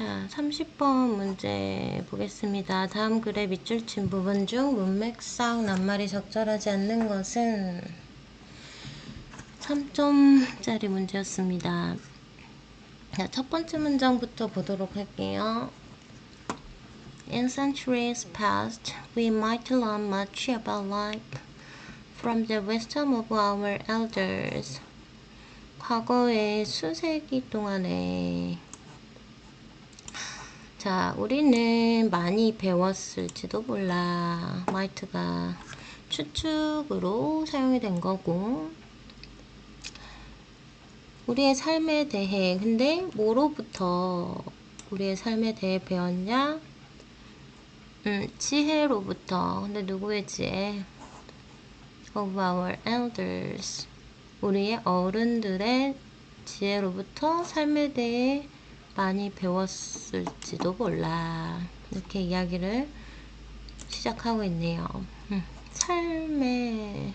자, 30번 문제 보겠습니다. 다음 글의 밑줄 친 부분 중 문맥상 낱말이 적절하지 않는 것은 3점짜리 문제였습니다. 자, 첫 번째 문장부터 보도록 할게요. In centuries past, we might learn much about life from the wisdom of our elders. 과거의 수세기 동안에 자, 우리는 많이 배웠을지도 몰라. might가 추측으로 사용이 된 거고, 우리의 삶에 대해, 근데 뭐로부터 우리의 삶에 대해 배웠냐? 지혜로부터. 근데 누구의 지혜? of our elders. 우리의 어른들의 지혜로부터 삶에 대해 많이 배웠을지도 몰라. 이렇게 이야기를 시작하고 있네요. 삶에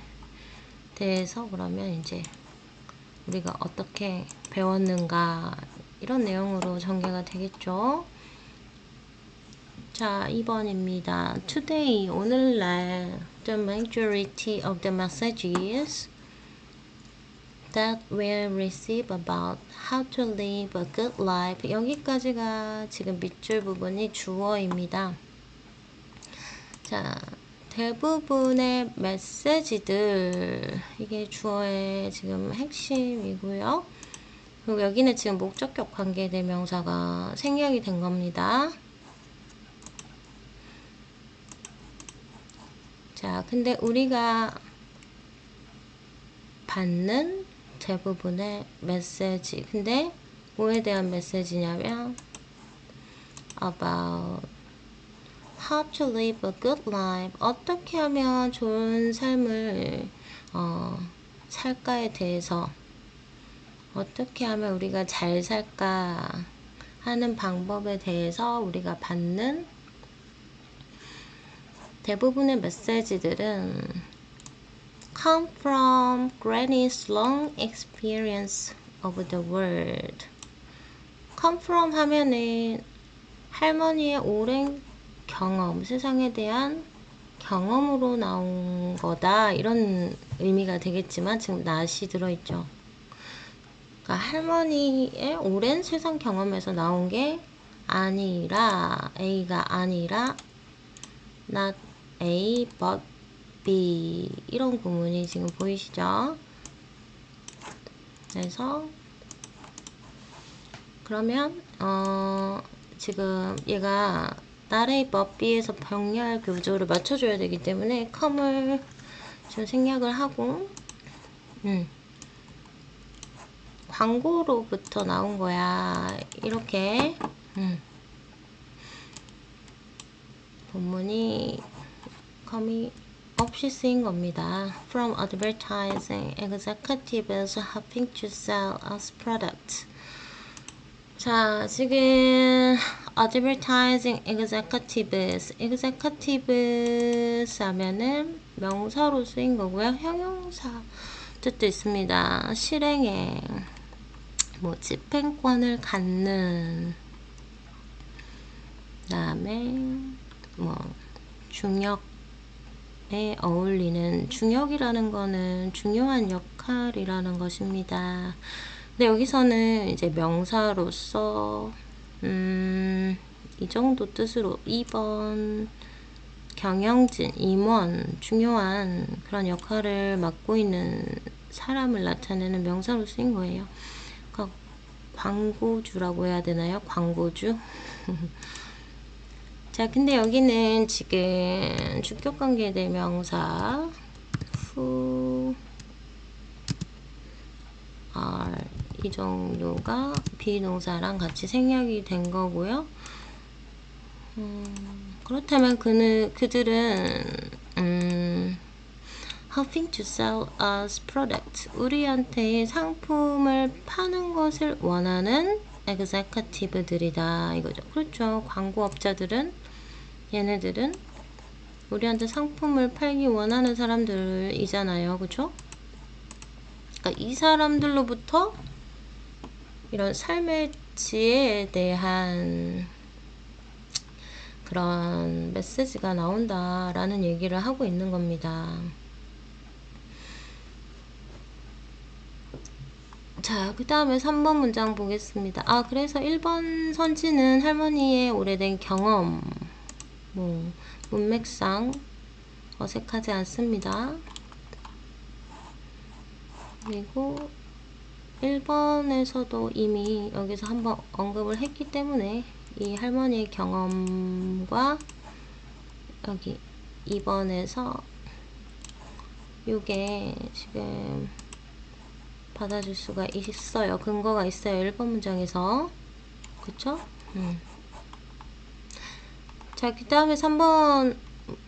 대해서 그러면 이제 우리가 어떻게 배웠는가 이런 내용으로 전개가 되겠죠. 자, 2번입니다. Today, 오늘날 the majority of the messages that we'll receive about how to live a good life. 여기까지가 지금 밑줄 부분이 주어입니다. 자, 대부분의 메시지들, 이게 주어의 지금 핵심이고요. 그리고 여기는 지금 목적격 관계대명사가 생략이 된 겁니다. 자, 근데 우리가 받는 대부분의 메시지. 근데 뭐에 대한 메시지냐면 about how to live a good life. 어떻게 하면 좋은 삶을 살까에 대해서, 어떻게 하면 우리가 잘 살까 하는 방법에 대해서 우리가 받는 대부분의 메시지들은 come from Granny's long experience of the world. come from 하면은 할머니의 오랜 경험, 세상에 대한 경험으로 나온 거다 이런 의미가 되겠지만 지금 not이 들어있죠. 그러니까 할머니의 오랜 세상 경험에서 나온 게 아니라, A가 아니라 not A but B 이런 구문이 지금 보이시죠? 그래서 그러면 지금 얘가 not A but B에서 병렬 교조를 맞춰줘야 되기 때문에 come을 좀 생략을 하고 광고로부터 나온 거야 이렇게 본문이 come이 없이 쓰인 겁니다. From advertising executives hoping to sell us products. 자, 지금 advertising executives 하면은 명사로 쓰인 거고요. 형용사 뜻도 있습니다. 실행에 뭐 집행권을 갖는, 그다음에 뭐 중역에 어울리는, 중역이라는 거는 중요한 역할이라는 것입니다. 근데 여기서는 이제 명사로서 이 정도 뜻으로 2번 경영진, 임원, 중요한 그런 역할을 맡고 있는 사람을 나타내는 명사로 쓰인 거예요. 그러니까 광고주라고 해야 되나요? 광고주? 자, 근데 여기는 지금 주격관계대명사 who are 이 정도가 비동사랑 같이 생략이 된 거고요. 그렇다면 그들은 hoping to sell us product. 우리한테 상품을 파는 것을 원하는 executive들이다 이거죠. 그렇죠. 광고업자들은, 얘네들은 우리한테 상품을 팔기 원하는 사람들이잖아요. 그렇죠? 그러니까 이 사람들로부터 이런 삶의 지혜에 대한 그런 메시지가 나온다라는 얘기를 하고 있는 겁니다. 자, 그 다음에 3번 문장 보겠습니다. 그래서 1번 선지는 할머니의 오래된 경험, 문맥상 어색하지 않습니다. 그리고 1번에서도 이미 여기서 한번 언급을 했기 때문에 이 할머니의 경험과 여기 2번에서 이게 지금 받아줄 수가 있어요. 근거가 있어요. 1번 문장에서. 그쵸? 자, 그 다음에 3번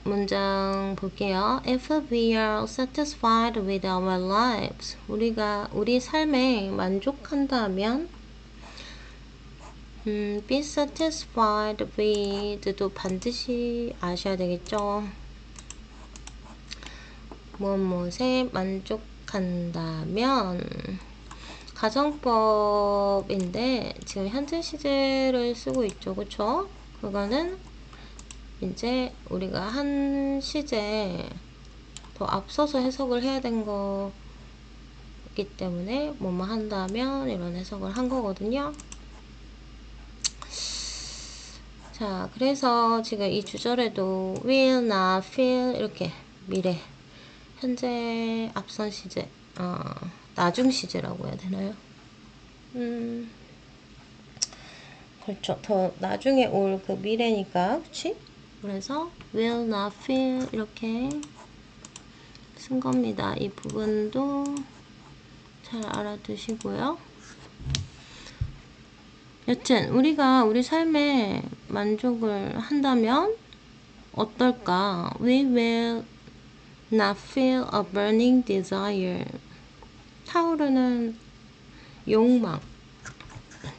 문장 볼게요. If we are satisfied with our lives, 우리가 우리 삶에 만족한다면 be satisfied with도 반드시 아셔야 되겠죠. 무엇에 만족한다면 가정법인데 지금 현재 시제를 쓰고 있죠. 그쵸? 그거는 이제 우리가 한 시제 더 앞서서 해석을 해야 된 거기 때문에 뭐뭐 한다면 이런 해석을 한 거거든요. 자, 그래서 지금 이 주절에도 will not feel 이렇게 미래, 현재, 앞선 시제, 나중 시제라고 해야 되나요? 그렇죠. 더 나중에 올 그 미래니까, 그치? 그래서 will not feel 이렇게 쓴 겁니다. 이 부분도 잘 알아두시고요. 여튼 우리가 우리 삶에 만족을 한다면 어떨까? We will not feel a burning desire. 타오르는 욕망.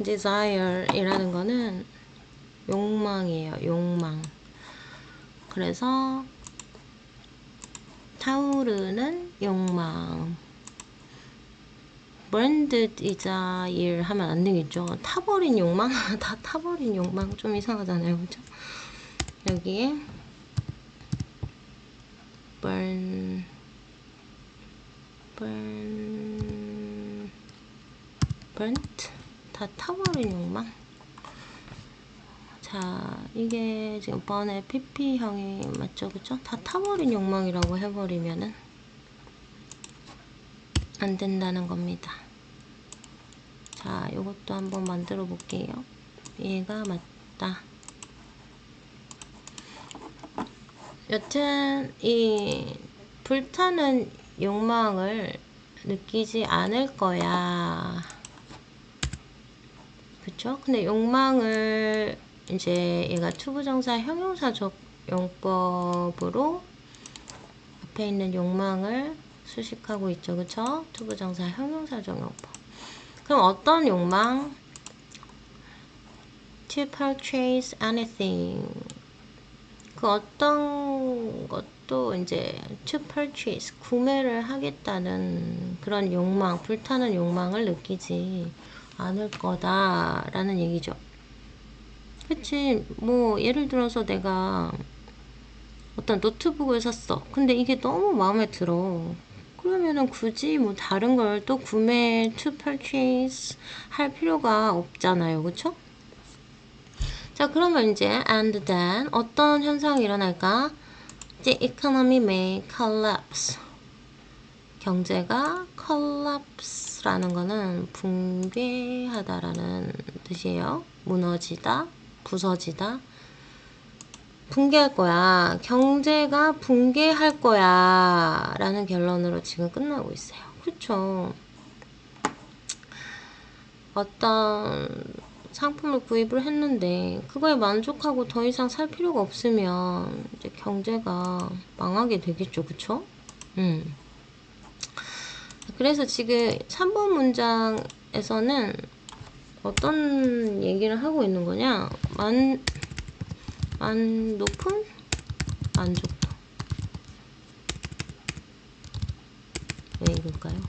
desire이라는 거는 욕망이에요. 욕망. 그래서 타오르는 욕망. burned desire 하면 안 되겠죠. 타버린 욕망? 다 타버린 욕망 좀 이상하잖아요. 그죠? 여기에 burnt 다 타버린 욕망. 자, 이게 지금 번의 PP형이 맞죠? 그죠? 다 타버린 욕망이라고 해버리면은 안 된다는 겁니다. 자, 요것도 한번 만들어 볼게요. 얘가 맞다. 여튼 이 불타는 욕망을 느끼지 않을 거야. 그쵸? 근데 욕망을 이제 얘가 투부정사 형용사적 용법으로 앞에 있는 욕망을 수식하고 있죠. 그쵸? 투부정사 형용사적 용법. 그럼 어떤 욕망? To purchase anything. 그 어떤 것도 이제 to purchase, 구매를 하겠다는 그런 욕망, 불타는 욕망을 느끼지 않을 거다라는 얘기죠. 그치? 뭐 예를 들어서 내가 어떤 노트북을 샀어. 근데 이게 너무 마음에 들어. 그러면은 굳이 뭐 다른 걸 또 구매, to purchase 할 필요가 없잖아요. 그쵸? 자, 그러면 이제 and then 어떤 현상이 일어날까? The economy may collapse. 경제가 collapse라는 거는 붕괴하다라는 뜻이에요. 무너지다, 부서지다. 붕괴할 거야. 경제가 붕괴할 거야. 라는 결론으로 지금 끝나고 있어요. 그쵸? 어떤 상품을 구입을 했는데 그거에 만족하고 더 이상 살 필요가 없으면 이제 경제가 망하게 되겠죠. 그쵸? 그래서 지금 3번 문장에서는 어떤 얘기를 하고 있는 거냐? 높은 만족도. 왜 이럴까요?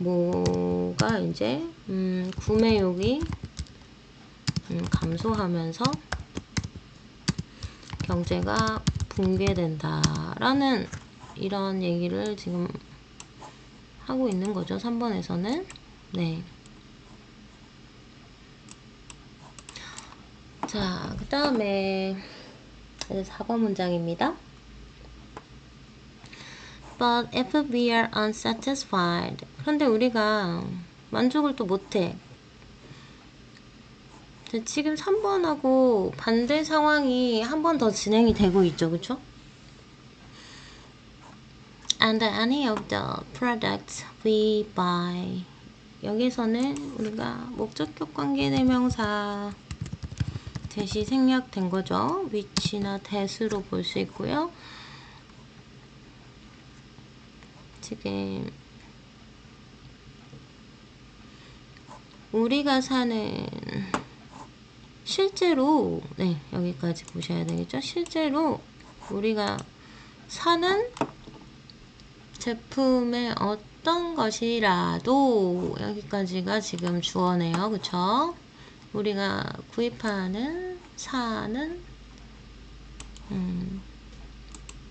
뭐가 이제 구매욕이 감소하면서 경제가 붕괴된다라는 이런 얘기를 지금 하고 있는 거죠. 3번에서는. 네. 자, 그 다음에 4번 문장입니다. But if we are unsatisfied, 그런데 우리가 만족을 또 못해. 지금 3번하고 반대 상황이 한 번 더 진행이 되고 있죠. 그쵸? And any of the products we buy. 여기서는 우리가 목적격 관계대명사 대시 생략된 거죠. which나 that으로 볼 수 있고요. 지금 우리가 사는 실제로 여기까지 보셔야 되겠죠. 실제로 우리가 사는 제품의 어떤 것이라도 여기까지가 지금 주어네요. 그쵸? 우리가 구입하는 사는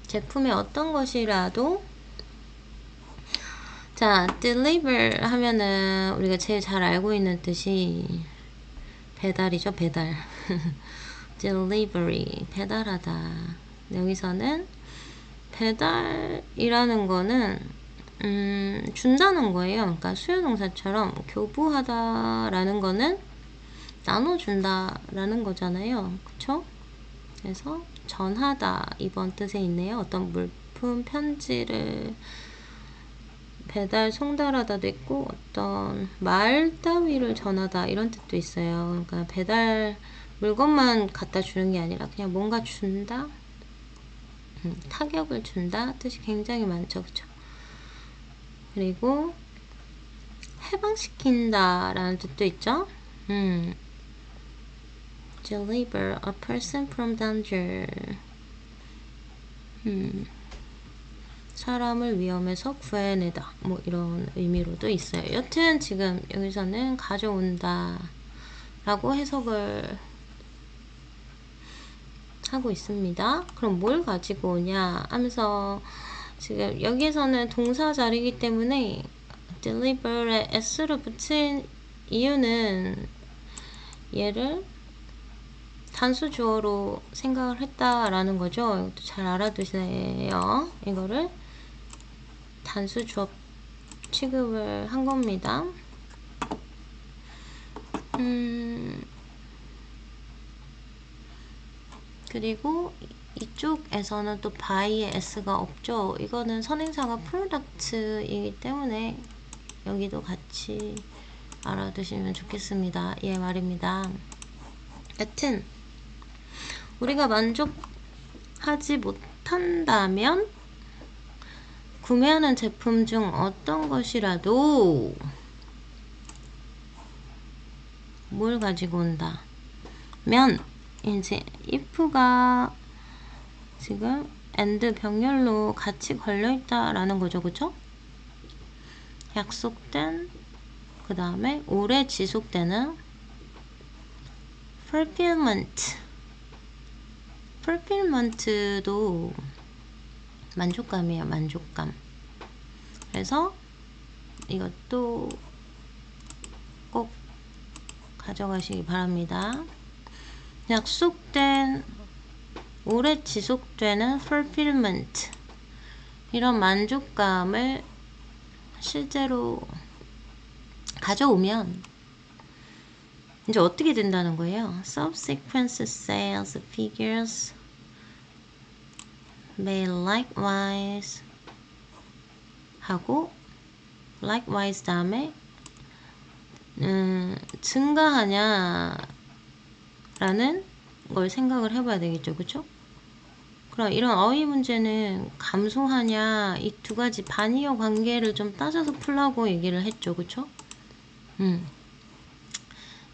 제품의 어떤 것이라도 자, deliver 하면은 우리가 제일 잘 알고 있는 뜻이 배달이죠. 배달. delivery 배달하다. 여기서는 배달이라는 거는 준다는 거예요. 그러니까 수요동사처럼 교부하다라는 거는 나눠준다라는 거잖아요. 그쵸? 그래서 전하다 이번 뜻에 있네요. 어떤 물품, 편지를 배달, 송달하다도 있고 어떤 말 따위를 전하다 이런 뜻도 있어요. 그러니까 배달 물건만 갖다 주는 게 아니라 그냥 뭔가 준다? 타격을 준다? 뜻이 굉장히 많죠. 그쵸? 그리고 해방시킨다 라는 뜻도 있죠. Deliver a person from danger. 사람을 위험에서 구해내다. 뭐 이런 의미로도 있어요. 여튼 지금 여기서는 가져온다 라고 해석을 하고 있습니다. 그럼 뭘 가지고 오냐 하면서 지금 여기에서는 동사 자리이기 때문에 deliver에 s를 붙인 이유는 얘를 단수 주어로 생각을 했다라는 거죠. 이것도 잘 알아두세요. 이거를 단수 주어 취급을 한 겁니다. 그리고 이쪽에서는 또 buy의 s가 없죠. 이거는 선행사가 product이기 때문에 여기도 같이 알아두시면 좋겠습니다. 예, 말입니다. 여튼 우리가 만족하지 못한다면 구매하는 제품 중 어떤 것이라도 뭘 가지고 온다 면 이제 if가 지금 and 병렬로 같이 걸려있다 라는 거죠. 그쵸? 약속된 그 다음에 오래 지속되는 fulfillment도 만족감이에요. 만족감. 그래서 이것도 꼭 가져가시기 바랍니다. 약속된 오래 지속되는 fulfillment 이런 만족감을 실제로 가져오면 이제 어떻게 된다는 거예요? Subsequent sales figures may likewise 하고 likewise 다음에 증가하냐 라는 걸 생각을 해봐야 되겠죠. 그쵸? 그럼 이런 어휘 문제는 감소하냐 이 두 가지 반의어 관계를 좀 따져서 풀라고 얘기를 했죠. 그쵸?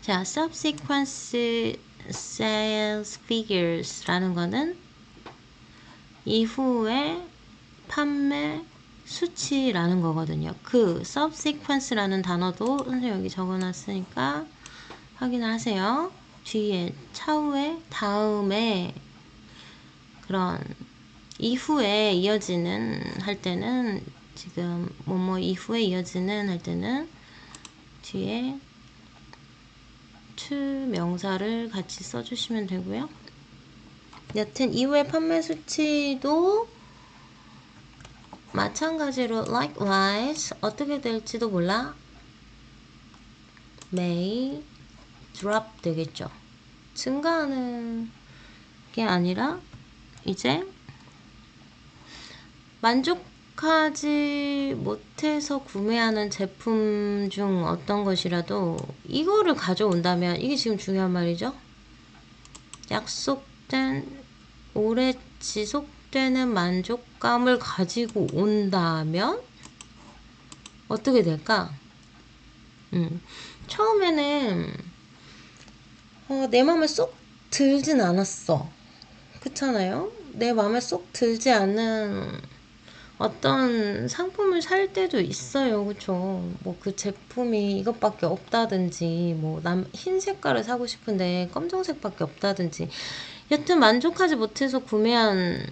자, subsequent sales figures 라는 거는 이후에 판매 수치라는 거거든요. 그 subsequence라는 단어도 선생님 여기 적어놨으니까 확인을 하세요. 뒤에, 차후에, 다음에, 그런 이후에 이어지는 할 때는, 지금 뭐뭐 이후에 이어지는 할 때는 뒤에 to 명사를 같이 써주시면 되고요. 여튼 이후의 판매 수치도 마찬가지로 likewise 어떻게 될지도 몰라 may drop 되겠죠. 증가하는 게 아니라 이제 만족하지 못해서 구매하는 제품 중 어떤 것이라도 이거를 가져온다면, 이게 지금 중요한 말이죠. 약속된 오래 지속되는 만족감을 가지고 온다면 어떻게 될까? 처음에는 내 맘에 쏙 들진 않았어. 그렇잖아요? 내 맘에 쏙 들지 않는 어떤 상품을 살 때도 있어요. 그쵸? 뭐 그 제품이 이것밖에 없다든지, 뭐 난 흰 색깔을 사고 싶은데 검정색밖에 없다든지, 여튼 만족하지 못해서 구매한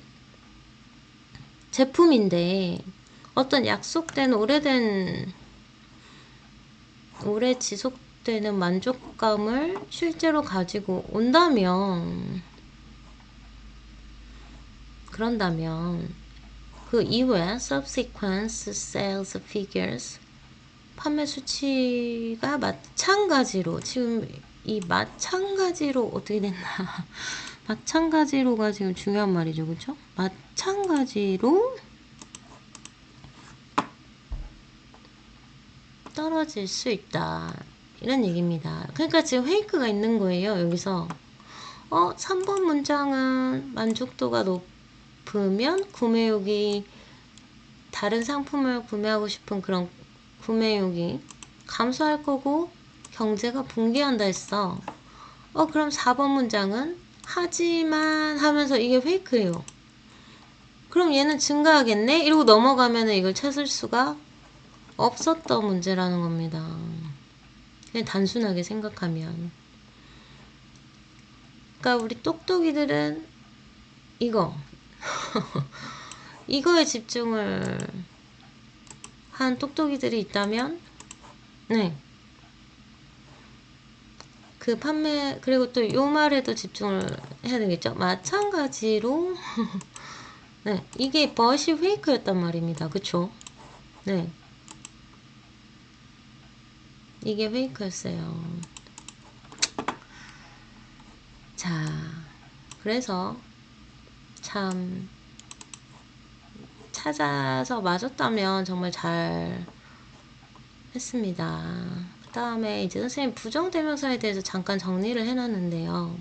제품인데 어떤 약속된 오래 지속되는 만족감을 실제로 가지고 온다면, 그런다면 그 이후에 subsequent sales figures 판매 수치가 마찬가지로, 지금 이 마찬가지로 어떻게 됐나 마찬가지로가 지금 중요한 말이죠. 그쵸? 마찬가지로 떨어질 수 있다, 이런 얘기입니다. 그러니까 지금 페이크가 있는 거예요. 여기서 3번 문장은 만족도가 높으면 구매욕이, 다른 상품을 구매하고 싶은 그런 구매욕이 감소할 거고 경제가 붕괴한다 했어. 그럼 4번 문장은 하지만 하면서 이게 페이크예요. 그럼 얘는 증가하겠네? 이러고 넘어가면 이걸 찾을 수가 없었던 문제라는 겁니다. 그냥 단순하게 생각하면. 그러니까 우리 똑똑이들은 이거에 집중을 한 똑똑이들이 있다면, 네, 그 판매, 그리고 또 요 말에도 집중을 해야 되겠죠. 마찬가지로 네, 이게 벗이 페이크였단 말입니다. 그쵸? 네, 이게 페이크였어요. 자, 그래서 참 찾아서 맞았다면 정말 잘 했습니다. 그 다음에 이제 선생님 부정대명사에 대해서 잠깐 정리를 해놨는데요.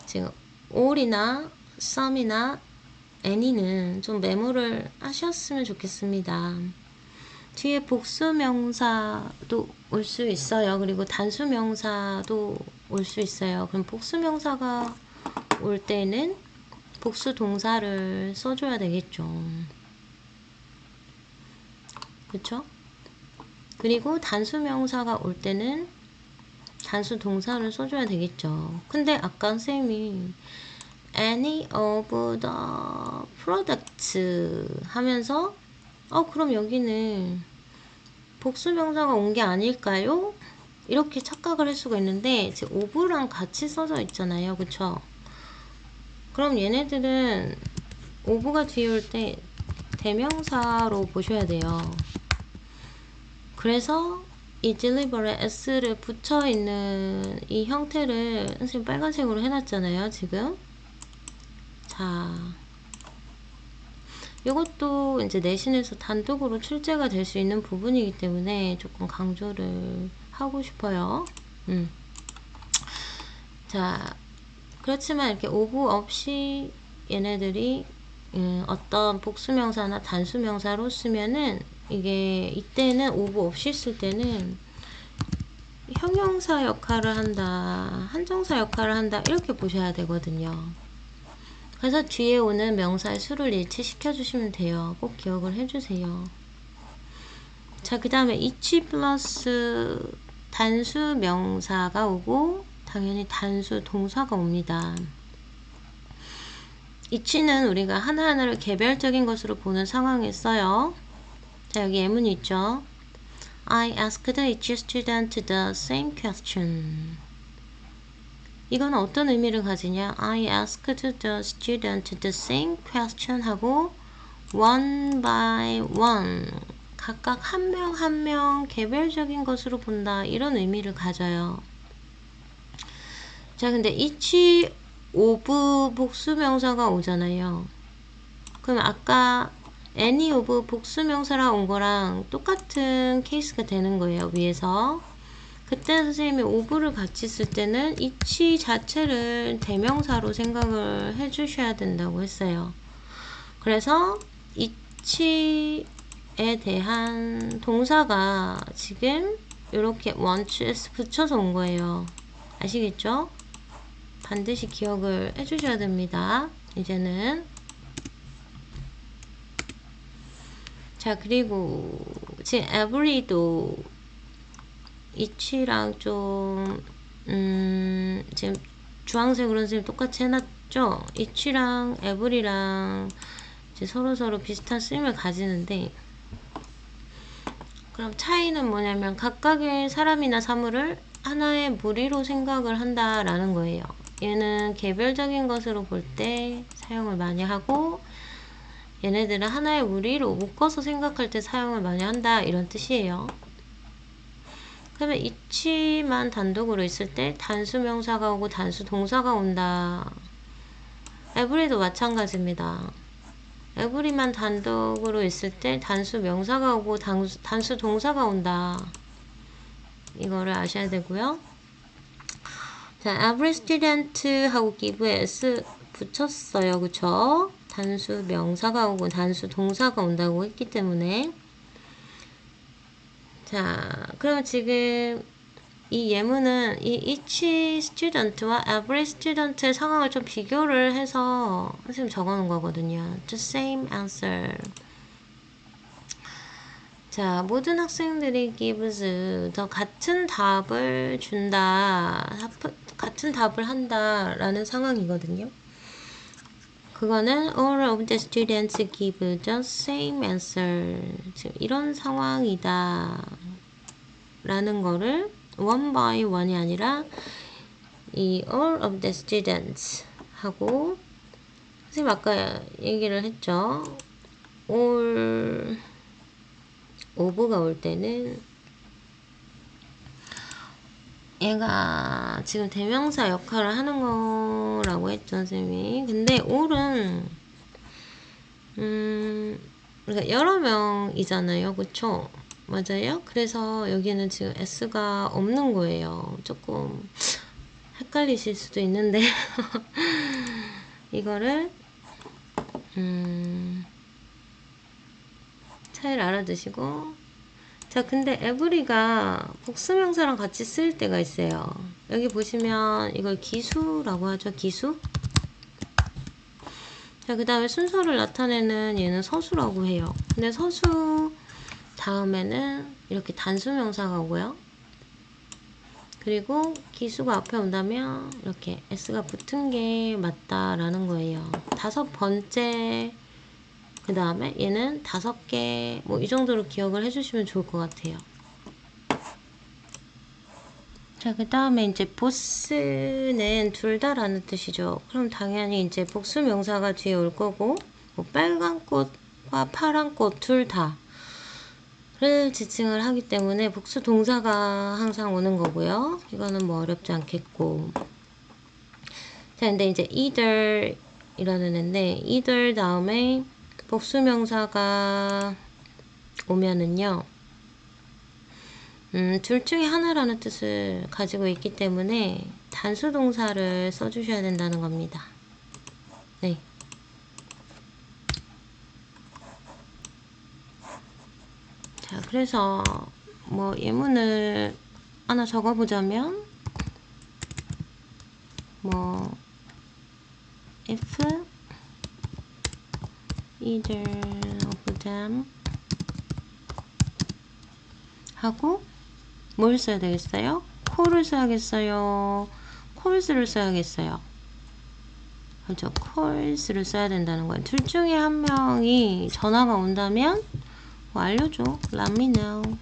지금 all이나 some이나 any는 좀 메모를 하셨으면 좋겠습니다. 뒤에 복수명사도 올 수 있어요. 그리고 단수명사도 올 수 있어요. 그럼 복수명사가 올 때는 복수동사를 써줘야 되겠죠. 그쵸? 그리고 단수명사가 올 때는 단수동사를 써줘야 되겠죠. 근데 아까 선생님이 any of the products 하면서 그럼 여기는 복수명사가 온 게 아닐까요? 이렇게 착각을 할 수가 있는데 지금 of랑 같이 써져 있잖아요. 그쵸? 그럼 얘네들은 of가 뒤에 올 때 대명사로 보셔야 돼요. 그래서 이 deliver에 s를 붙여 있는 이 형태를 선생님 빨간색으로 해놨잖아요. 지금. 자, 이것도 이제 내신에서 단독으로 출제가 될 수 있는 부분이기 때문에 조금 강조를 하고 싶어요. 자, 그렇지만 이렇게 오브 없이 얘네들이 어떤 복수명사나 단수명사로 쓰면은 이게 이때는 오브 없이 쓸 때는 형용사 역할을 한다, 한정사 역할을 한다, 이렇게 보셔야 되거든요. 그래서 뒤에 오는 명사의 수를 일치시켜 주시면 돼요. 꼭 기억을 해주세요. 자, 그 다음에 each 플러스 단수 명사가 오고 당연히 단수 동사가 옵니다. each는 우리가 하나하나를 개별적인 것으로 보는 상황에 써요. 자, 여기 예문이 있죠. I asked each student the same question. 이건 어떤 의미를 가지냐? I asked the student the same question 하고 one by one 각각 한 명 한 명 개별적인 것으로 본다 이런 의미를 가져요. 자, 근데 each of 복수명사가 오잖아요. 그럼 아까 any of 복수명사라 온 거랑 똑같은 케이스가 되는 거예요. 위에서 그때 선생님이 of를 같이 쓸 때는 each 자체를 대명사로 생각을 해 주셔야 된다고 했어요. 그래서 each에 대한 동사가 지금 이렇게 once 붙여서 온 거예요. 아시겠죠? 반드시 기억을 해 주셔야 됩니다. 이제는 자, 그리고 지금 every도 each랑 좀 지금 주황색으로 선생님 똑같이 해놨죠? each랑 every랑 이제 서로 비슷한 쓰임을 가지는데 그럼 차이는 뭐냐면 각각의 사람이나 사물을 하나의 무리로 생각을 한다라는 거예요. 얘는 개별적인 것으로 볼 때 사용을 많이 하고 얘네들은 하나의 무리로 묶어서 생각할 때 사용을 많이 한다 이런 뜻이에요. 그러면 each만 단독으로 있을 때 단수 명사가 오고 단수 동사가 온다. every도 마찬가지입니다. every만 단독으로 있을 때 단수 명사가 오고 단수 동사가 온다. 이거를 아셔야 되고요. 자, every student 하고 give에 s 붙였어요. 그쵸? 단수 명사가 오고 단수 동사가 온다고 했기 때문에 자, 그럼 지금 이 예문은 이 each student와 every student의 상황을 좀 비교를 해서 선생님 적어놓은 거거든요. The same answer. 자, 모든 학생들이 gives 더 같은 답을 준다. 같은 답을 한다 라는 상황이거든요. 그거는 all of the students give the same answer. 지금 이런 상황이다 라는 거를 one by one이 아니라 이 all of the students 하고 선생님 아까 얘기를 했죠. all of가 올 때는 얘가 지금 대명사 역할을 하는 거라고 했죠, 선생님이. 근데 all은 그러니까 여러 명이잖아요, 그쵸? 맞아요? 그래서 여기는 지금 s가 없는 거예요. 조금 헷갈리실 수도 있는데 이거를 차이를 알아두시고 자, 근데 every가 복수명사랑 같이 쓸 때가 있어요. 여기 보시면 이걸 기수라고 하죠. 기수. 자, 그 다음에 순서를 나타내는 얘는 서수라고 해요. 근데 서수 다음에는 이렇게 단수명사가 오고요. 그리고 기수가 앞에 온다면 이렇게 s가 붙은 게 맞다라는 거예요. 5번째 그 다음에 얘는 5개 뭐 이 정도로 기억을 해주시면 좋을 것 같아요. 자, 그 다음에 이제 보스는 둘 다라는 뜻이죠. 그럼 당연히 이제 복수 명사가 뒤에 올 거고 뭐 빨간 꽃과 파란 꽃 둘 다를 지칭을 하기 때문에 복수 동사가 항상 오는 거고요. 이거는 뭐 어렵지 않겠고. 자, 근데 이제 either 이라는 애인데 either 다음에 복수 명사가 오면은요. 둘 중에 하나라는 뜻을 가지고 있기 때문에 단수 동사를 써주셔야 된다는 겁니다. 네. 자, 그래서 뭐 예문을 하나 적어보자면 뭐 if neither of them 하고 뭘 써야 되겠어요? call을 써야겠어요? calls를 써야겠어요? 그렇죠. calls를 써야 된다는 거예요. 둘 중에 한 명이 전화가 온다면 뭐 알려줘. Let me know.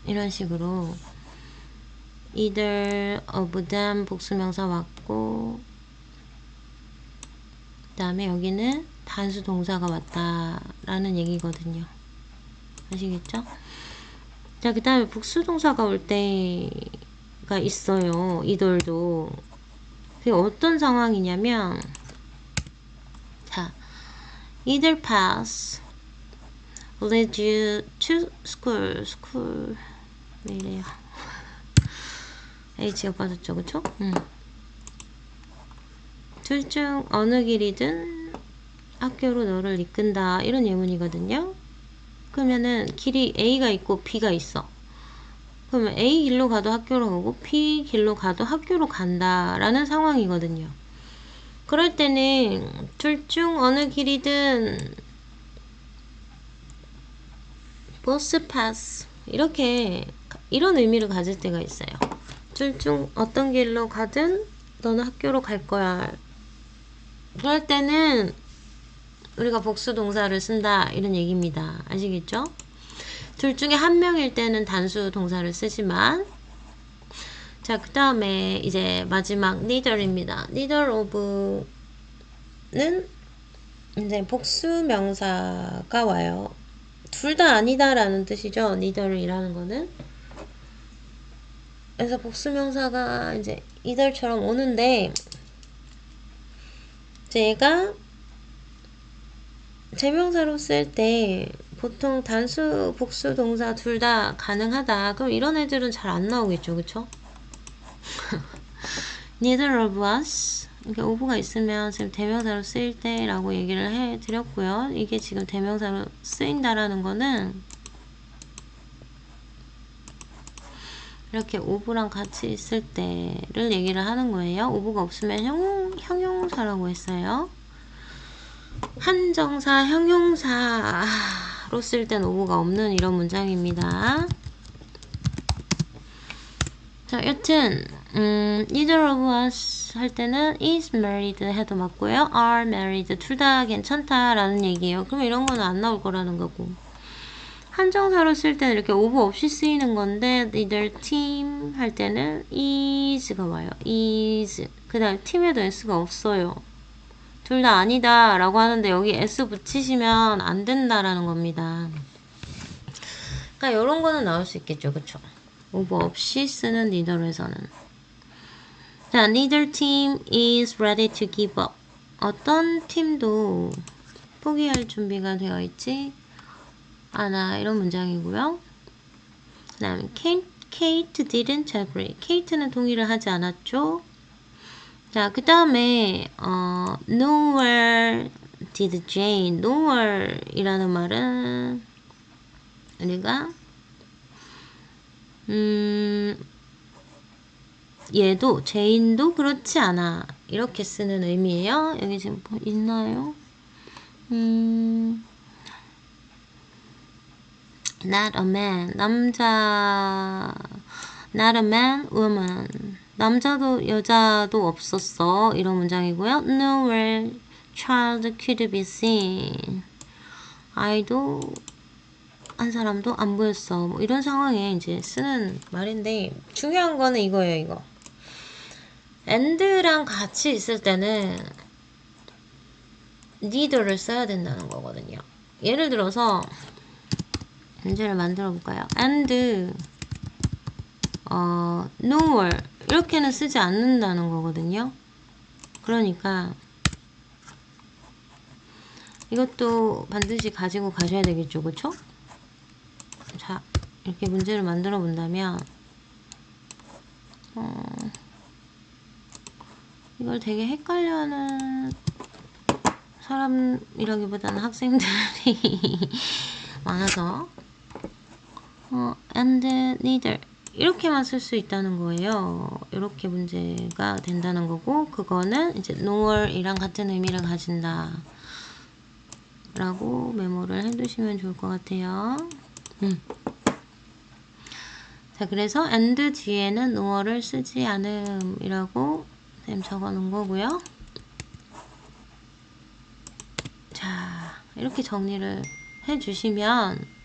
이런 식으로 either of them 복수명사 왔고 그 다음에 여기는 단수 동사가 왔다라는 얘기거든요. 아시겠죠? 자, 그 다음에 복수동사가 올 때가 있어요. either도. 그게 어떤 상황이냐면 자, either pass lead you to school 왜 이래요? H가 빠졌죠, 그쵸? 둘 중 어느 길이든 학교로 너를 이끈다 이런 예문이거든요. 그러면은 길이 A가 있고 B가 있어. 그러면 A 길로 가도 학교로 가고 B 길로 가도 학교로 간다라는 상황이거든요. 그럴 때는 둘 중 어느 길이든 both pass 이런 의미를 가질 때가 있어요. 둘 중 어떤 길로 가든 너는 학교로 갈 거야. 그럴 때는 우리가 복수 동사를 쓴다 이런 얘기입니다. 아시겠죠? 둘 중에 한 명일 때는 단수 동사를 쓰지만 자, 그 다음에 이제 마지막 neither입니다. neither of는 이제 복수 명사가 와요. 둘 다 아니다 라는 뜻이죠. neither이라는 거는. 그래서 복수 명사가 이제 either처럼 오는데 제가 제명사로 쓸 때 보통 단수, 복수 동사 둘 다 가능하다. 그럼 이런 애들은 잘 안 나오겠죠. 그쵸? Neither of us 이렇게 of가 있으면 지금 대명사로 쓰일 때 라고 얘기를 해드렸고요. 이게 지금 대명사로 쓰인다라는 거는 이렇게 of랑 같이 있을 때를 얘기를 하는 거예요. of가 없으면 형용사라고 했어요. 한정사, 형용사로 쓸 땐 of가 없는 이런 문장입니다. 자, 여튼 neither of us 할 때는 is married 해도 맞고요. are married 둘 다 괜찮다라는 얘기예요. 그럼 이런 거는 안 나올 거라는 거고. 한정사로 쓸 때는 이렇게 of 없이 쓰이는 건데 neither team 할 때는 is가 와요. is. 그 다음에 team에도 s가 없어요. 둘 다 아니다 라고 하는데 여기 s 붙이시면 안 된다라는 겁니다. 그러니까 이런 거는 나올 수 있겠죠. 그쵸? of 없이 쓰는 neither에서는. 자, neither team is ready to give up. 어떤 팀도 포기할 준비가 되어 있지 않아. 이런 문장이고요. 그 다음에 Kate didn't agree. Kate는 동의를 하지 않았죠. 자, 그 다음에 nowhere did Jane. nowhere 이라는 말은 우리가 얘도 제인도 그렇지 않아 이렇게 쓰는 의미예요. 여기 지금 있나요? not a man 남자 not a man woman 남자도 여자도 없었어 이런 문장이고요. nowhere child could be seen 아이도 한 사람도 안 보였어 뭐 이런 상황에 이제 쓰는 말인데 중요한 거는 이거예요. 이거 and랑 같이 있을 때는 neither를 써야 된다는 거거든요. 예를 들어서 문제를 만들어 볼까요? and nowhere 이렇게는 쓰지 않는다는 거거든요. 그러니까 이것도 반드시 가지고 가셔야 되겠죠. 그쵸? 자, 이렇게 문제를 만들어 본다면 이걸 되게 헷갈려하는 사람이라기보다는 학생들이 많아서 and neither 이렇게만 쓸 수 있다는 거예요. 이렇게 문제가 된다는 거고, 그거는 이제 nor이랑 같은 의미를 가진다 라고 메모를 해두시면 좋을 것 같아요. 자, 그래서 and 뒤에는 nor를 쓰지 않음이라고 쌤 적어 놓은 거고요. 자, 이렇게 정리를 해주시면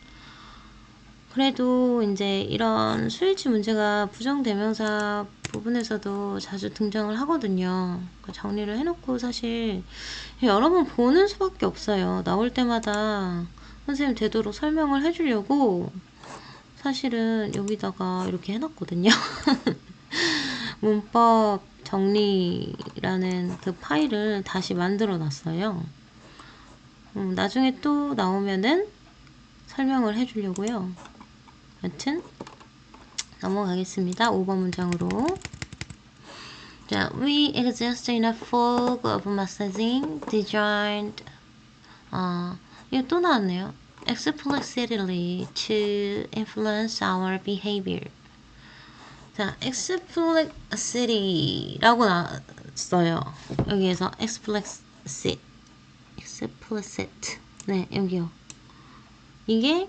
그래도 이제 이런 수일치 문제가 부정대명사 부분에서도 자주 등장을 하거든요. 정리를 해놓고 사실 여러 번 보는 수밖에 없어요. 나올 때마다 선생님 되도록 설명을 해주려고 사실은 여기다가 이렇게 해놨거든요. 문법 정리라는 그 파일을 다시 만들어 놨어요. 나중에 또 나오면은 설명을 해주려고요. 여튼 넘어가겠습니다. 5번 문장으로. 자, we exist in a fog of messaging designed 이거 또 나왔네요. explicitly to influence our behavior. 자, explicitly라고 나왔어요. 여기에서 explicit. 네, 여기요. 이게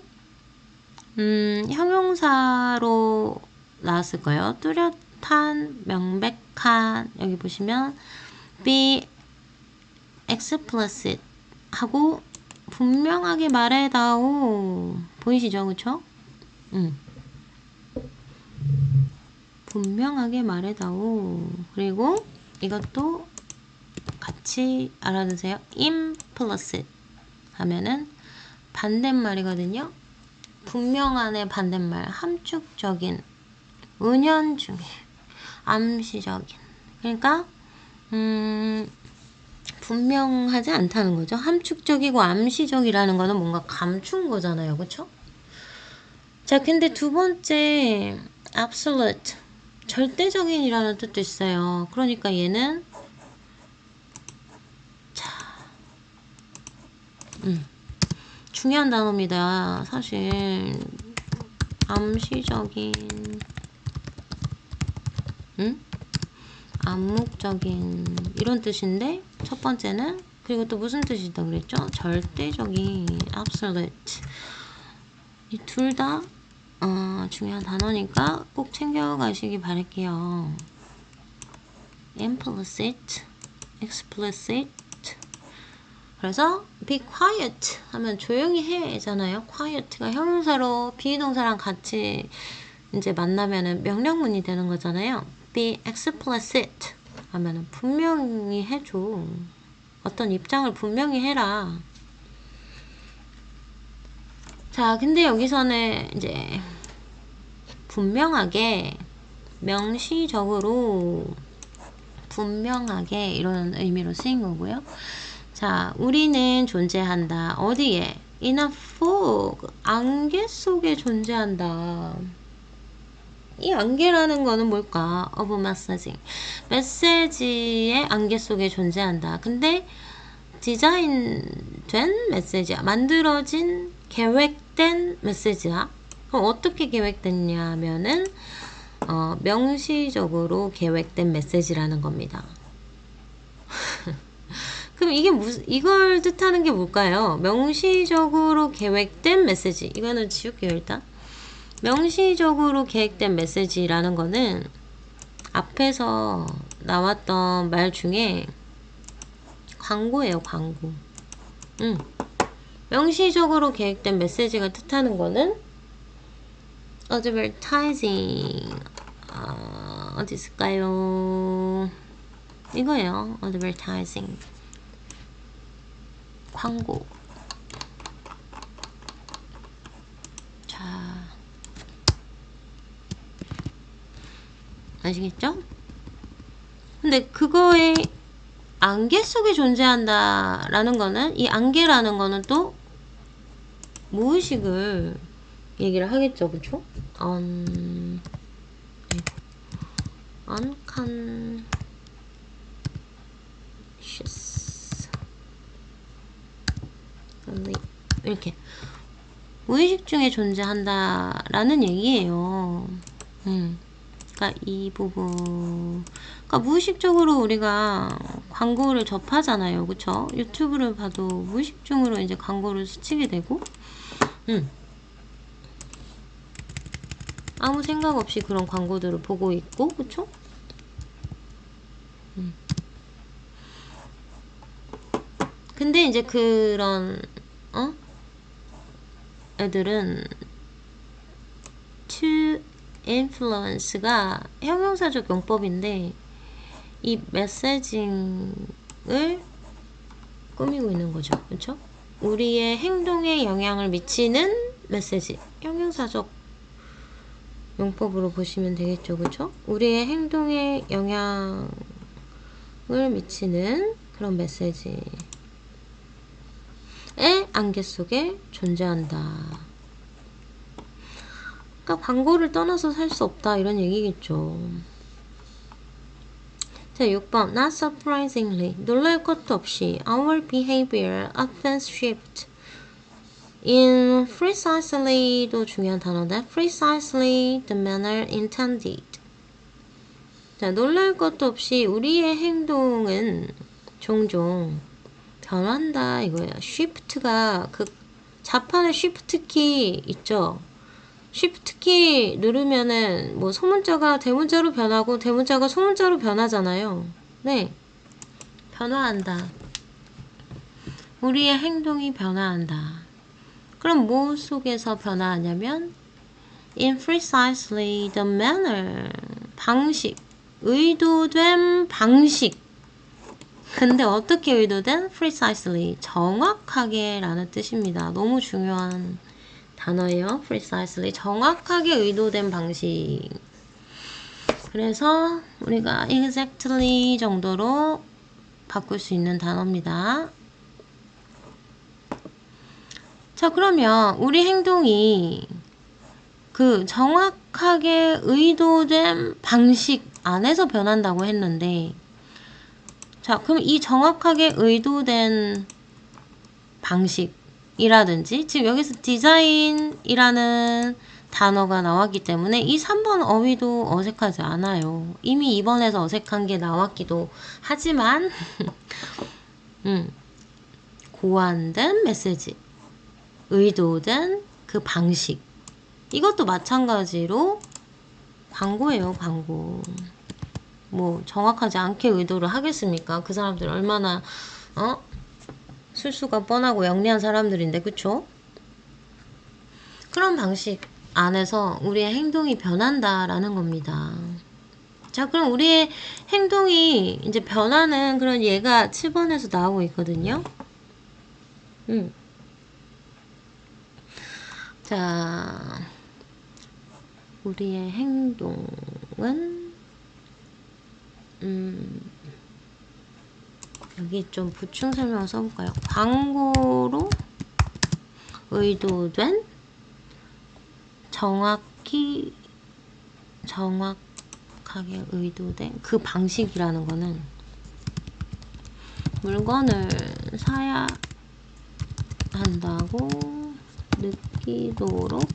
형용사로 나왔을 거예요. 뚜렷한, 명백한. 여기 보시면 be explicit 하고 분명하게 말해다오. 보이시죠? 그쵸? 분명하게 말해다오. 그리고 이것도 같이 알아두세요. implicit 하면은 반대말이거든요. 분명한의 반대말, 함축적인, 은연중에, 암시적인. 그러니까 분명하지 않다는 거죠. 함축적이고 암시적이라는 거는 뭔가 감춘 거잖아요. 그쵸? 자, 근데 두 번째 absolute, 절대적인이라는 뜻도 있어요. 그러니까 얘는 자, 중요한 단어입니다. 사실 암시적인, 암묵적인 이런 뜻인데 첫 번째는 그리고 또 무슨 뜻이다 그랬죠? 절대적인, absolute. 이 둘 다 중요한 단어니까 꼭 챙겨가시기 바랄게요. implicit, explicit. 그래서 be quiet 하면 조용히 해잖아요. quiet가 형용사로 비동사랑 같이 이제 만나면은 명령문이 되는 거잖아요. be explicit 하면은 분명히 해줘. 어떤 입장을 분명히 해라. 자, 근데 여기서는 이제 분명하게, 명시적으로 분명하게 이런 의미로 쓰인 거고요. 자, 우리는 존재한다. 어디에? In a fog. 안개 속에 존재한다. 이 안개라는 거는 뭘까? of messaging. 메시지의 안개 속에 존재한다. 근데 디자인된 메시지야. 만들어진, 계획된 메시지야. 그럼 어떻게 계획됐냐 하면은 명시적으로 계획된 메시지라는 겁니다. 그럼 이게 이걸 뜻하는 게 뭘까요? 명시적으로 계획된 메시지. 이거는 지울게요, 일단. 명시적으로 계획된 메시지라는 거는 앞에서 나왔던 말 중에 광고예요, 광고. 명시적으로 계획된 메시지가 뜻하는 거는 advertising. 어디 있을까요? 이거예요, advertising. 광고. 자, 아시겠죠? 근데 그거에 안개 속에 존재한다 라는 거는, 이 안개라는 거는 또 무의식을 얘기를 하겠죠. 그쵸? unconscious 이렇게 무의식 중에 존재한다 라는 얘기예요. 그러니까 이 부분, 그러니까 무의식적으로 우리가 광고를 접하잖아요, 그쵸? 유튜브를 봐도 무의식적으로 이제 광고를 스치게 되고, 아무 생각 없이 그런 광고들을 보고 있고, 그쵸? 근데 이제 그런 애들은 to influence가 형용사적 용법인데 이 메시징을 꾸미고 있는 거죠. 그렇죠? 우리의 행동에 영향을 미치는 메시지. 형용사적 용법으로 보시면 되겠죠. 그렇죠? 우리의 행동에 영향을 미치는 그런 메시지의 안개 속에 존재한다. 그러니까 광고를 떠나서 살 수 없다 이런 얘기겠죠. 자, 6번. Not surprisingly. 놀랄 것도 없이 our behavior often shift in precisely도 중요한 단어인데 precisely the manner intended. 자, 놀랄 것도 없이 우리의 행동은 종종 변한다 이거예요. shift가 그 자판에 shift 키 있죠. 쉬프트 키 누르면은 뭐 소문자가 대문자로 변하고 대문자가 소문자로 변하잖아요. 네. 변화한다. 우리의 행동이 변화한다. 그럼 뭐 속에서 변화하냐면 in precisely the manner 방식 의도된 방식 근데 어떻게 의도된? precisely 정확하게 라는 뜻입니다. 너무 중요한 단어예요. precisely 정확하게 의도된 방식. 그래서 우리가 exactly 정도로 바꿀 수 있는 단어입니다. 자, 그러면 우리 행동이 그 정확하게 의도된 방식 안에서 변한다고 했는데 자, 그럼 이 정확하게 의도된 방식 이라든지 지금 여기서 디자인이라는 단어가 나왔기 때문에 이 3번 어휘도 어색하지 않아요. 이미 2번에서 어색한 게 나왔기도 하지만 고안된 메시지, 의도된 그 방식 이것도 마찬가지로 광고예요. 광고. 뭐 정확하지 않게 의도를 하겠습니까? 그 사람들 얼마나 술수가 뻔하고 영리한 사람들인데 그쵸? 그런 방식 안에서 우리의 행동이 변한다라는 겁니다. 자, 그럼 우리의 행동이 이제 변하는 그런 예가 7번에서 나오고 있거든요. 자, 우리의 행동은 여기 좀 보충 설명을 써볼까요? 광고로 의도된 정확하게 의도된 그 방식이라는 거는 물건을 사야 한다고 느끼도록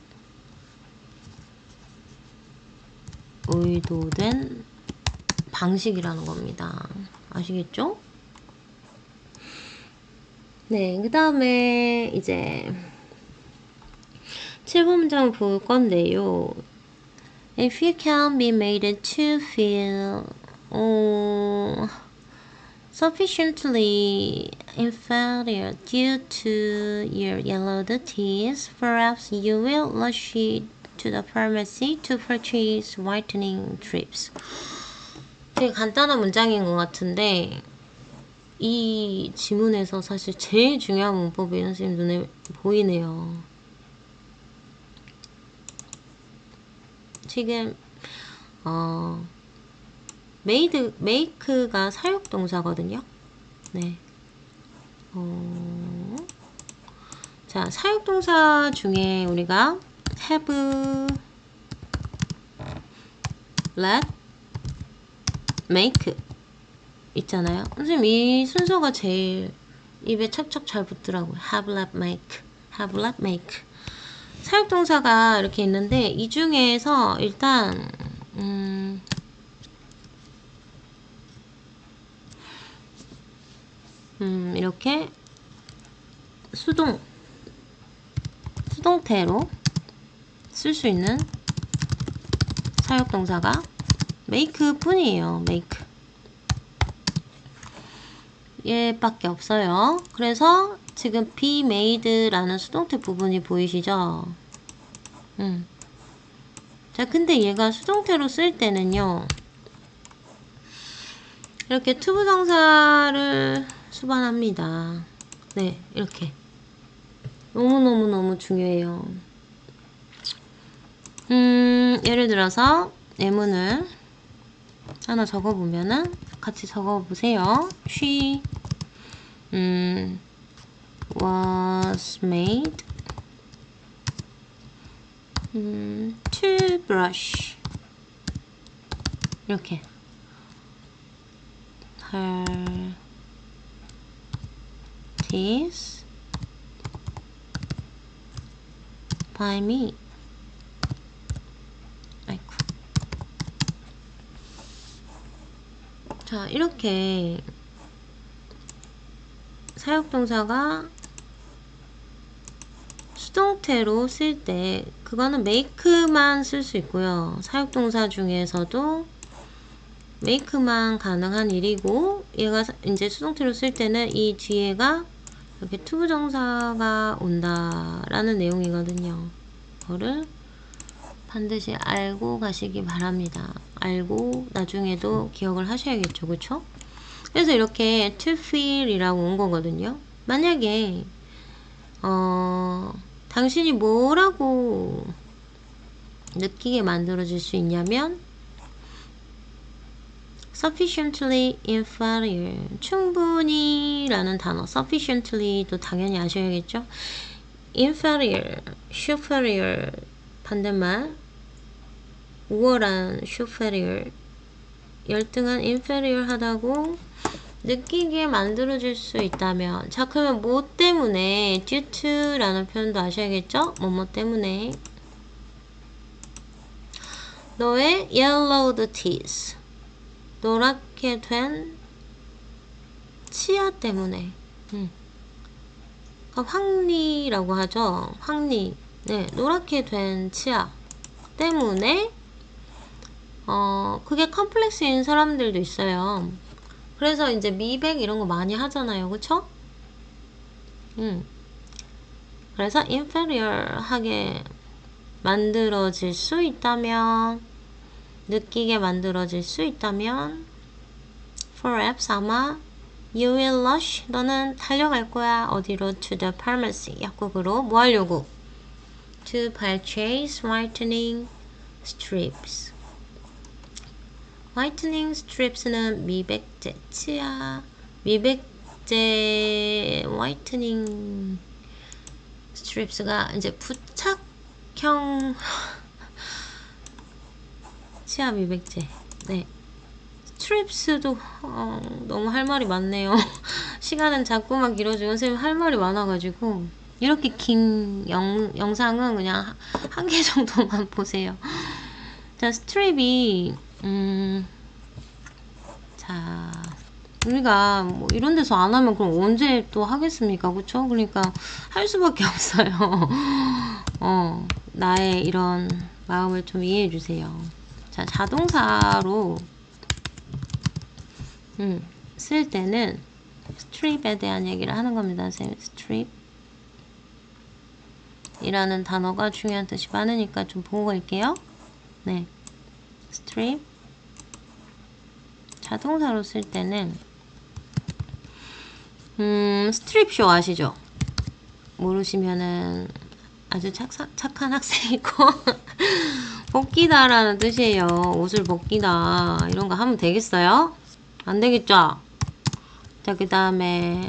의도된 방식이라는 겁니다. 아시겠죠? 네, 그 다음에 이제 7번 문장 볼 건데요. If you can be made to feel sufficiently inferior due to your yellowed teeth, perhaps you will rush to the pharmacy to purchase whitening strips. 되게 간단한 문장인 것 같은데 이 지문에서 사실 제일 중요한 문법이 선생님 눈에 보이네요. 지금 make가 사역동사거든요. 네. 자, 사역동사 중에 우리가 have, let, make 있잖아요. 선생님 이 순서가 제일 입에 척척 잘 붙더라고요. have, let, make, have, let, make. 사역동사가 이렇게 있는데 이 중에서 일단 이렇게 수동태로 쓸 수 있는 사역동사가 make 뿐이에요. make. 얘밖에 없어요. 그래서 지금 be made라는 수동태 부분이 보이시죠? 자, 근데 얘가 수동태로 쓸 때는요, 이렇게 투부정사를 수반합니다. 네, 이렇게. 너무너무너무 중요해요. 예를 들어서 예문을 하나 적어보면은 같이 적어보세요. She was made to brush. 이렇게. Her teeth by me. 아이고. 자, 이렇게 사역동사가 수동태로 쓸 때 그거는 make만 쓸 수 있고요. 사역동사 중에서도 make만 가능한 일이고, 얘가 이제 수동태로 쓸 때는 이 뒤에가 이렇게 투부정사가 온다라는 내용이거든요. 그거를 반드시 알고 가시기 바랍니다. 알고 나중에도 기억을 하셔야겠죠, 그쵸? 그래서 이렇게 to feel 이라고 온 거거든요. 만약에 당신이 뭐라고 느끼게 만들어질 수 있냐면 sufficiently inferior, 충분히 라는 단어, sufficiently도 당연히 아셔야겠죠? inferior, superior 반대말, 우월한 superior, 열등한 inferior 하다고 느끼게 만들어질 수 있다면, 자, 그러면 뭐 때문에 due to 라는 표현도 아셔야겠죠? 뭐뭐 때문에 너의 yellowed teeth, 노랗게 된 치아 때문에, 그러니까 황리라고 하죠. 황리. 네, 노랗게 된 치아 때문에 그게 컴플렉스인 사람들도 있어요. 그래서 이제 미백 이런 거 많이 하잖아요. 그쵸? 그래서 inferior하게 만들어질 수 있다면, 느끼게 만들어질 수 있다면 perhaps 아마 you will rush, 너는 달려갈 거야. 어디로? to the pharmacy, 약국으로. 뭐 하려고? to purchase whitening strips. 화이트닝 스트립스는 미백제, 치아 미백제 화이트닝 스트립스가 이제 부착형 치아 미백제. 네. 스트립스도 너무 할 말이 많네요. 시간은 자꾸만 길어지고 선생님 할 말이 많아가지고 이렇게 긴 영상은 그냥 한 개 정도만 보세요. 자, 스트립이 자, 우리가 뭐 이런 데서 안 하면 그럼 언제 또 하겠습니까? 그쵸? 그러니까 할 수밖에 없어요. 나의 이런 마음을 좀 이해해 주세요. 자, 자동사로 쓸 때는 strip에 대한 얘기를 하는 겁니다. 선생님, strip 이라는 단어가 중요한 뜻이 많으니까 좀 보고 갈게요. 네, strip 자동사로 쓸 때는 스트립쇼 아시죠? 모르시면은 아주 착한 학생이고 벗기다라는 뜻이에요. 옷을 벗기다 이런 거 하면 되겠어요? 안 되겠죠? 자, 그 다음에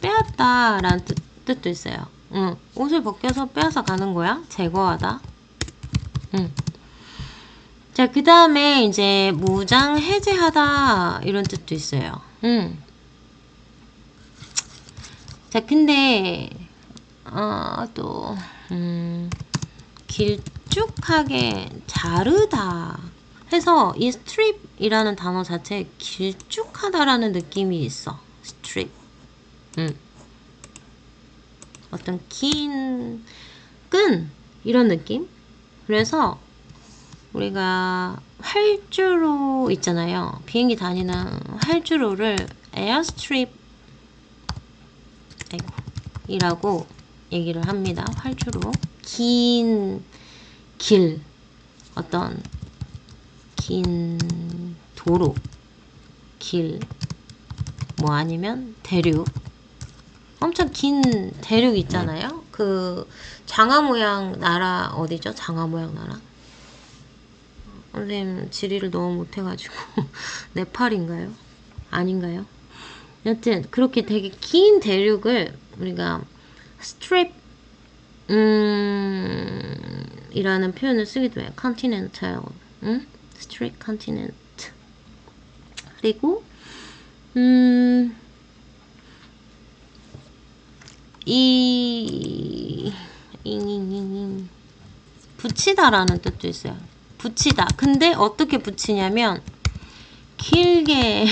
빼앗다 라는 뜻도 있어요. 옷을 벗겨서 빼앗아 가는 거야. 제거하다. 자, 그 다음에 이제 무장 해제하다 이런 뜻도 있어요. 자, 근데 또 길쭉하게 자르다 해서 이 strip이라는 단어 자체에 길쭉하다라는 느낌이 있어. strip. 어떤 긴 끈 이런 느낌. 그래서 우리가 활주로 있잖아요. 비행기 다니는 활주로를 에어스트립 이라고 얘기를 합니다. 활주로. 긴 길, 어떤 긴 도로, 길, 뭐 아니면 대륙. 엄청 긴 대륙 있잖아요. 그 장화 모양 나라 어디죠? 장화 모양 나라. 선생님 지리를 너무 못해가지고 네팔인가요? 아닌가요? 여튼 그렇게 되게 긴 대륙을 우리가 스트립 이라는 표현을 쓰기도 해요. continental, strip continent. 그리고 붙이다라는 뜻도 있어요. 붙이다. 근데 어떻게 붙이냐면 길게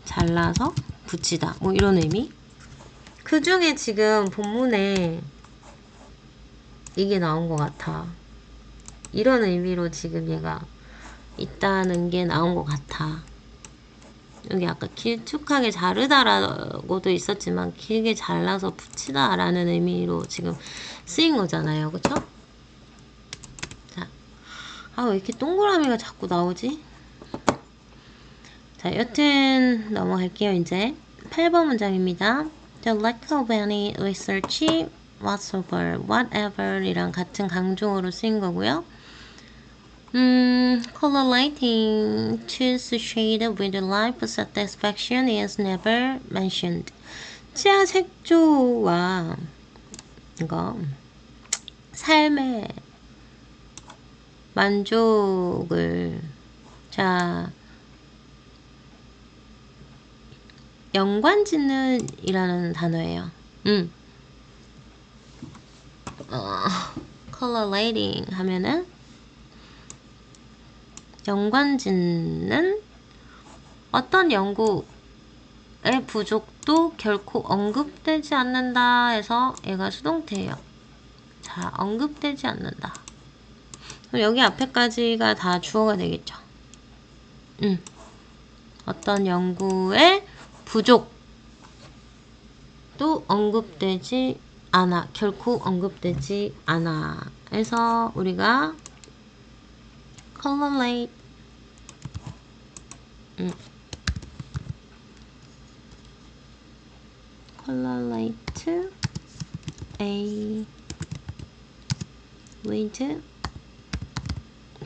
잘라서 붙이다. 뭐 이런 의미. 그 중에 지금 본문에 이게 나온 것 같아. 이런 의미로 지금 얘가 있다는 게 나온 것 같아. 여기 아까 길쭉하게 자르다라고도 있었지만 길게 잘라서 붙이다라는 의미로 지금 쓰인 거잖아요. 그쵸? 자, 왜 이렇게 동그라미가 자꾸 나오지? 자, 여튼 넘어갈게요. 이제 8번 문장입니다. The lack of any research whatsoever, whatever 이랑 같은 강조어로 쓰인 거고요. Correlating to shade with life satisfaction is never mentioned. 치아 색조와 이거 삶의 만족을 자 연관짓는 이라는 단어예요. correlating 하면은 연관짓는 어떤 연구의 부족도 결코 언급되지 않는다 해서 얘가 수동태예요. 자, 언급되지 않는다. 그럼 여기 앞에까지가 다 주어가 되겠죠. 어떤 연구의 부족도 언급되지 않아. 결코 언급되지 않아. 해서 우리가 correlate correlate A with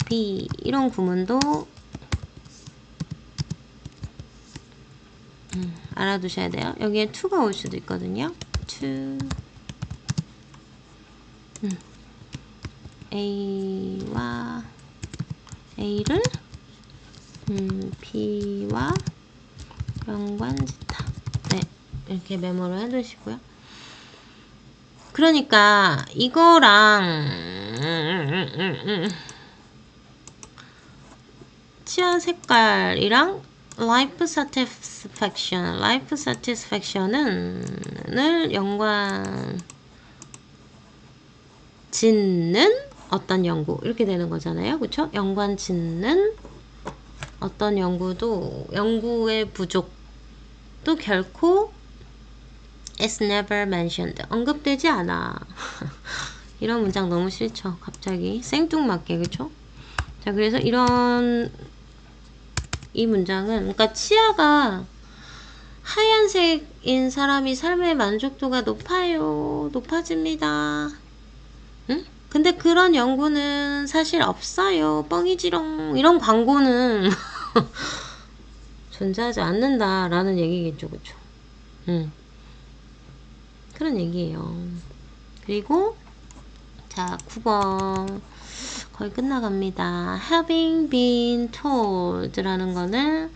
B 이런 구문도 알아두셔야 돼요. 여기에 to가 올 수도 있거든요. to A와 A를 B와 연관짓다. 네, 이렇게 메모를 해두시고요. 그러니까 이거랑 치아 색깔이랑 life satisfaction을 연관 짓는 어떤 연구 이렇게 되는 거잖아요. 그쵸? 연관 짓는 어떤 연구도 연구의 부족도 결코 is never mentioned 언급되지 않아. 이런 문장 너무 싫죠. 갑자기 생뚱맞게 그쵸? 자, 그래서 이 문장은 그러니까 치아가 하얀색인 사람이 삶의 만족도가 높아집니다. 응? 근데 그런 연구는 사실 없어요. 뻥이지롱. 이런 광고는 존재하지 않는다라는 얘기겠죠. 그쵸? 그런 얘기예요. 그리고 자, 9번 거의 끝나갑니다. having been told 라는 거는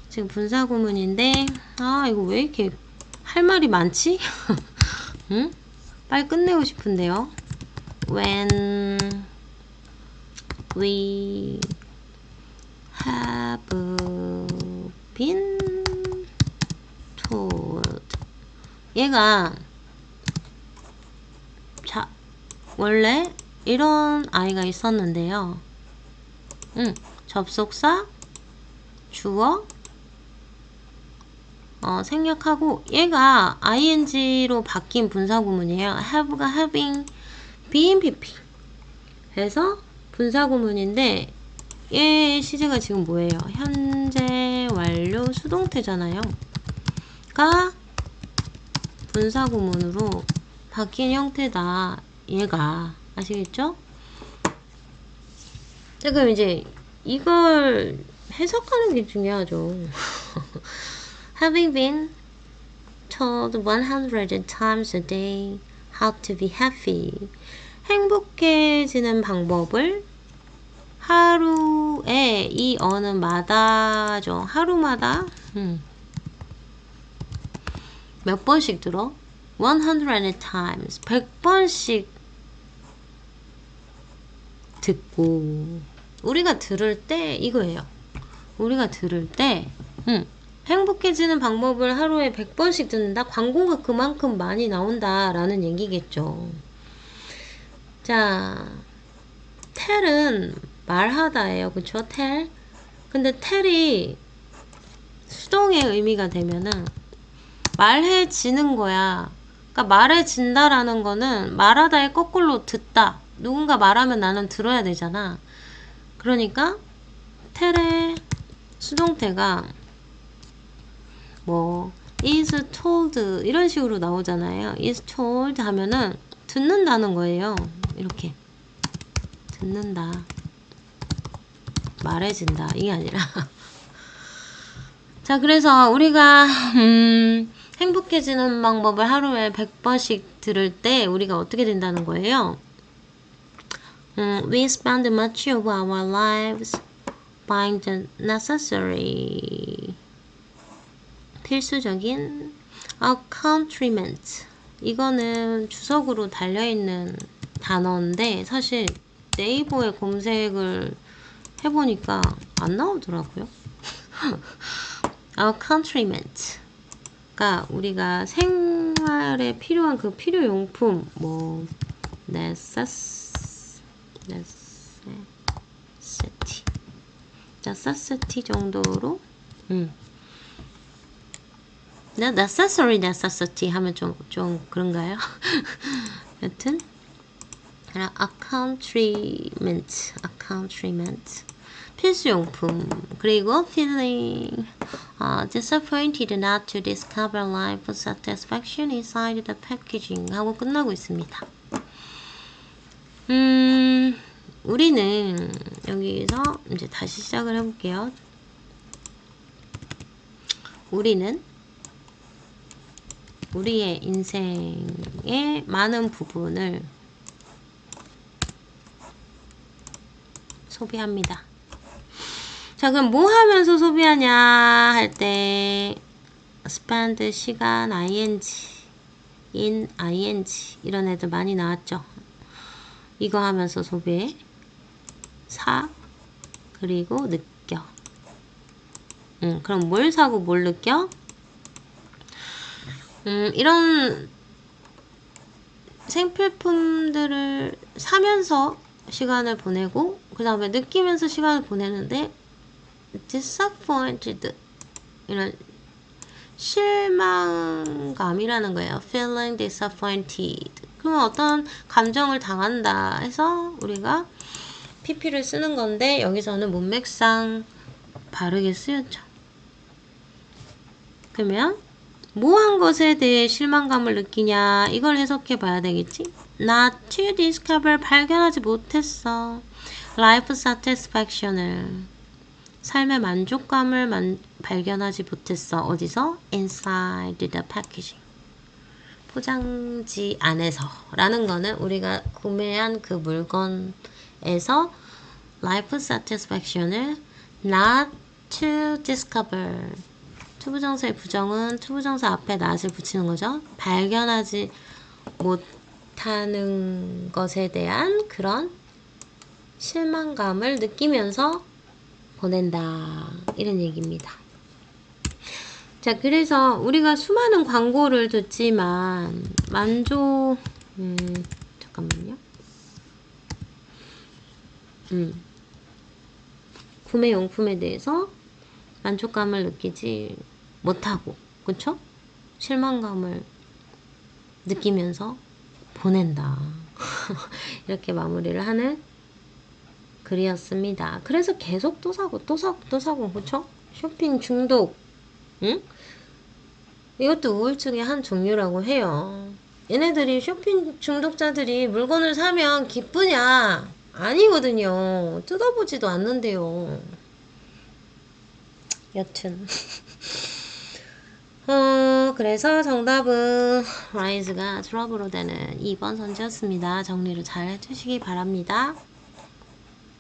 지금 분사구문인데 이거 왜 이렇게 할 말이 많지? 응? 빨리 끝내고 싶은데요. when we have been told. 얘가 자, 원래 이런 아이가 있었는데요. 접속사, 주어, 생략하고 얘가 ing로 바뀐 분사구문이에요. have가 having, been, pp. 그래서 분사구문인데 얘 시제가 지금 뭐예요? 현재 완료 수동태잖아요. 가 분사구문으로 바뀐 형태다. 얘가 아시겠죠? 자, 그럼 이제 이걸 해석하는 게 중요하죠. Having been told 100 times a day how to be happy. 행복해지는 방법을 하루에, 이 어는 마다죠. 하루마다 몇 번씩 들어? 100 times. 100번씩 듣고. 우리가 들을 때 이거예요. 우리가 들을 때 행복해지는 방법을 하루에 100번씩 듣는다? 광고가 그만큼 많이 나온다 라는 얘기겠죠. 자, tell은 말하다예요. 그쵸? tell. 근데 tell이 수동의 의미가 되면은 말해지는 거야. 그러니까 말해진다라는 거는 말하다의 거꾸로 듣다. 누군가 말하면 나는 들어야 되잖아. 그러니까 tell의 수동태가 뭐 is told 이런 식으로 나오잖아요. is told 하면은 듣는다는 거예요. 이렇게 듣는다, 말해진다 이게 아니라 자, 그래서 우리가 행복해지는 방법을 하루에 100번씩 들을 때 우리가 어떻게 된다는 거예요? We spend much of our lives buying the necessary 필수적인 accompaniment. 이거는 주석으로 달려있는 단어인데 사실 네이버에 검색을 해보니까 안 나오더라고요. accompaniment.가 우리가 생활에 필요한 그 필요용품, 뭐 necessity 정도로 necessity 하면 좀 그런가요? 여튼 accompaniment 필수용품. 그리고 feeling disappointed not to discover life satisfaction inside the packaging 하고 끝나고 있습니다. 우리는 여기서 이제 다시 시작을 해볼게요. 우리는 우리의 인생의 많은 부분을 소비합니다. 자, 그럼 뭐 하면서 소비하냐 할 때 spend 시간 ing, in ing 이런 애들 많이 나왔죠. 이거 하면서 소비해. 사 그리고 느껴. 그럼 뭘 사고 뭘 느껴? 이런 생필품들을 사면서 시간을 보내고 그 다음에 느끼면서 시간을 보내는데 disappointed 이런 실망감이라는 거예요. feeling disappointed. 그러면 어떤 감정을 당한다 해서 우리가 pp를 쓰는 건데 여기서는 문맥상 바르게 쓰였죠. 그러면 뭐 한 것에 대해 실망감을 느끼냐 이걸 해석해 봐야 되겠지. not to discover 발견하지 못했어. life satisfaction을 삶의 만족감을 발견하지 못했어. 어디서? inside the packaging 포장지 안에서 라는 거는 우리가 구매한 그 물건에서 life satisfaction을 not to discover 투부정사의 부정은 투부정사 앞에 not을 붙이는 거죠. 발견하지 못하는 것에 대한 그런 실망감을 느끼면서 보낸다. 이런 얘기입니다. 자, 그래서 우리가 수많은 광고를 듣지만 잠깐만요. 구매용품에 대해서 만족감을 느끼지 못하고, 그쵸? 실망감을 느끼면서 보낸다. 이렇게 마무리를 하는 글이었습니다. 그래서 계속 또 사고 또 사고 또 사고, 그쵸? 쇼핑 중독, 응? 이것도 우울증의 한 종류라고 해요. 얘네들이 쇼핑 중독자들이 물건을 사면 기쁘냐? 아니거든요. 뜯어보지도 않는데요. 여튼 그래서 정답은 라이즈가 트러블로 되는 2번 선지였습니다. 정리를 잘 해주시기 바랍니다.